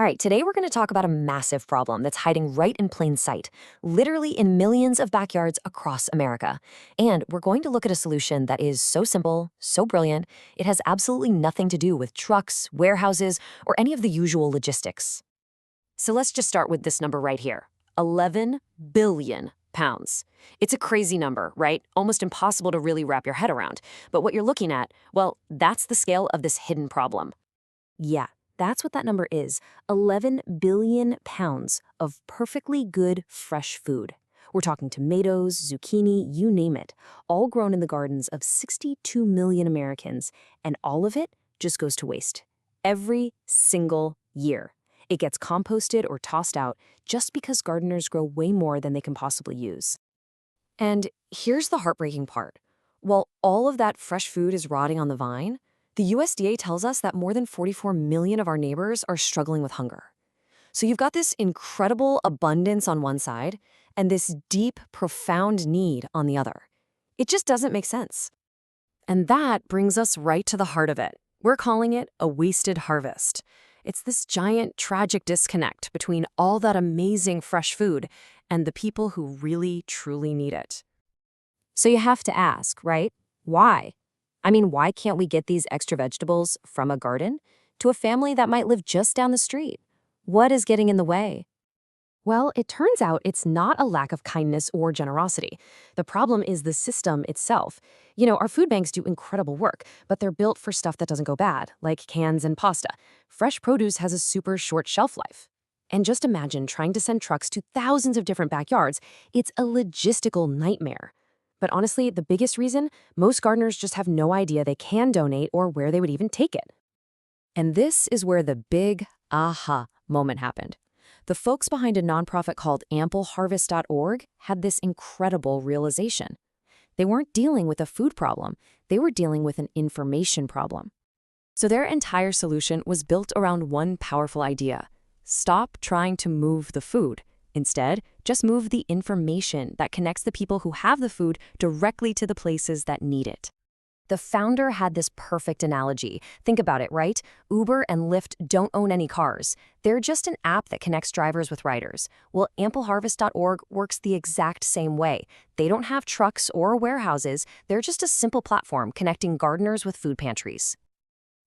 All right, today we're going to talk about a massive problem that's hiding right in plain sight, literally in millions of backyards across America. And we're going to look at a solution that is so simple, so brilliant, it has absolutely nothing to do with trucks, warehouses, or any of the usual logistics. So let's just start with this number right here, 11 billion pounds. It's a crazy number, right? Almost impossible to really wrap your head around. But what you're looking at, well, that's the scale of this hidden problem. Yeah. That's what that number is, 11 billion pounds of perfectly good, fresh food. We're talking tomatoes, zucchini, you name it, all grown in the gardens of 62 million Americans, and all of it just goes to waste. Every single year. It gets composted or tossed out just because gardeners grow way more than they can possibly use. And here's the heartbreaking part. While all of that fresh food is rotting on the vine, the USDA tells us that more than 44 million of our neighbors are struggling with hunger. So you've got this incredible abundance on one side and this deep, profound need on the other. It just doesn't make sense. And that brings us right to the heart of it. We're calling it a wasted harvest. It's this giant, tragic disconnect between all that amazing fresh food and the people who really, truly need it. So you have to ask, right? Why? I mean, why can't we get these extra vegetables from a garden to a family that might live just down the street? What is getting in the way? Well, it turns out it's not a lack of kindness or generosity. The problem is the system itself. You know, our food banks do incredible work, but they're built for stuff that doesn't go bad, like cans and pasta. Fresh produce has a super short shelf life. And just imagine trying to send trucks to thousands of different backyards. It's a logistical nightmare. But honestly, the biggest reason, most gardeners just have no idea they can donate or where they would even take it. And this is where the big aha moment happened. The folks behind a nonprofit called AmpleHarvest.org had this incredible realization. They weren't dealing with a food problem, they were dealing with an information problem. So their entire solution was built around one powerful idea. Stop trying to move the food. Instead, just move the information that connects the people who have the food directly to the places that need it. The founder had this perfect analogy. Think about it, right? Uber and Lyft don't own any cars. They're just an app that connects drivers with riders. Well, AmpleHarvest.org works the exact same way. They don't have trucks or warehouses. They're just a simple platform connecting gardeners with food pantries.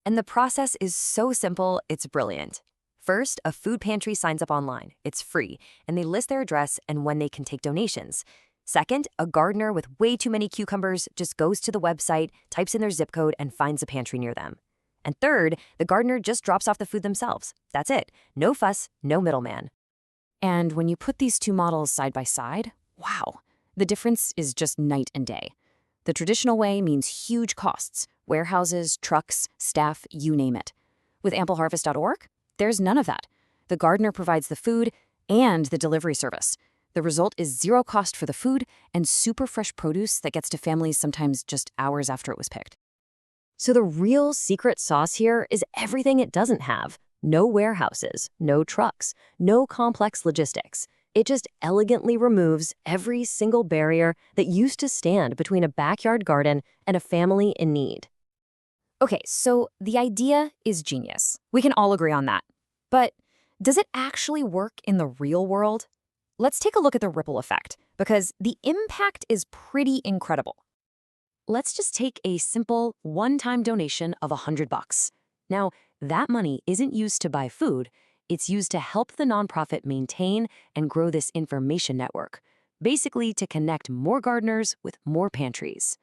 And the process is so simple, it's brilliant. First, a food pantry signs up online. It's free, and they list their address and when they can take donations. Second, a gardener with way too many cucumbers just goes to the website, types in their zip code, and finds a pantry near them. And third, the gardener just drops off the food themselves. That's it. No fuss, no middleman. And when you put these two models side by side, wow, the difference is just night and day. The traditional way means huge costs, warehouses, trucks, staff, you name it. With AmpleHarvest.org, there's none of that. The gardener provides the food and the delivery service. The result is zero cost for the food and super fresh produce that gets to families sometimes just hours after it was picked. So the real secret sauce here is everything it doesn't have. No warehouses, no trucks, no complex logistics. It just elegantly removes every single barrier that used to stand between a backyard garden and a family in need. Okay, so the idea is genius. We can all agree on that. But does it actually work in the real world? Let's take a look at the ripple effect, because the impact is pretty incredible. Let's just take a simple one-time donation of $100. Now, that money isn't used to buy food, it's used to help the nonprofit maintain and grow this information network, basically to connect more gardeners with more pantries.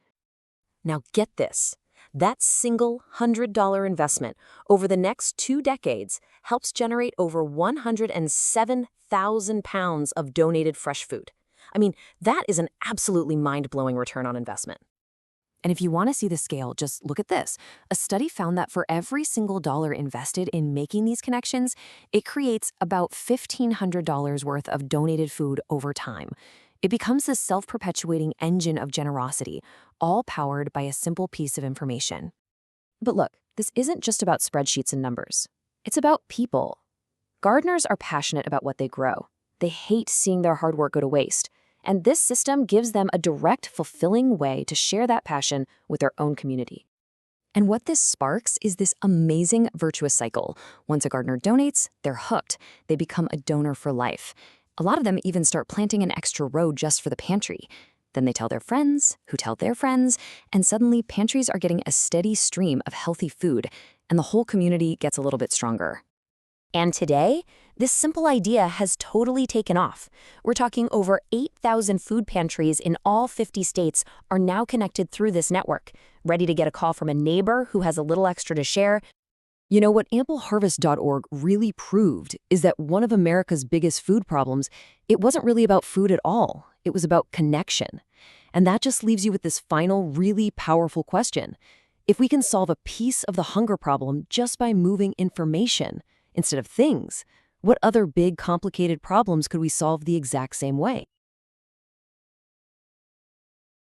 Now get this. That single $100 investment over the next 2 decades helps generate over 107,000 pounds of donated fresh food. I mean, that is an absolutely mind-blowing return on investment. And if you want to see the scale, just look at this. A study found that for every single dollar invested in making these connections, it creates about $1,500 worth of donated food over time. It becomes this self-perpetuating engine of generosity, all powered by a simple piece of information. But look, this isn't just about spreadsheets and numbers. It's about people. Gardeners are passionate about what they grow. They hate seeing their hard work go to waste. And this system gives them a direct, fulfilling way to share that passion with their own community. And what this sparks is this amazing virtuous cycle. Once a gardener donates, they're hooked. They become a donor for life. A lot of them even start planting an extra row just for the pantry. Then they tell their friends, who tell their friends, and suddenly pantries are getting a steady stream of healthy food, and the whole community gets a little bit stronger. And today, this simple idea has totally taken off. We're talking over 8,000 food pantries in all 50 states are now connected through this network, ready to get a call from a neighbor who has a little extra to share. You know, what AmpleHarvest.org really proved is that one of America's biggest food problems, it wasn't really about food at all. It was about connection. And that just leaves you with this final, really powerful question. If we can solve a piece of the hunger problem just by moving information instead of things, what other big, complicated problems could we solve the exact same way?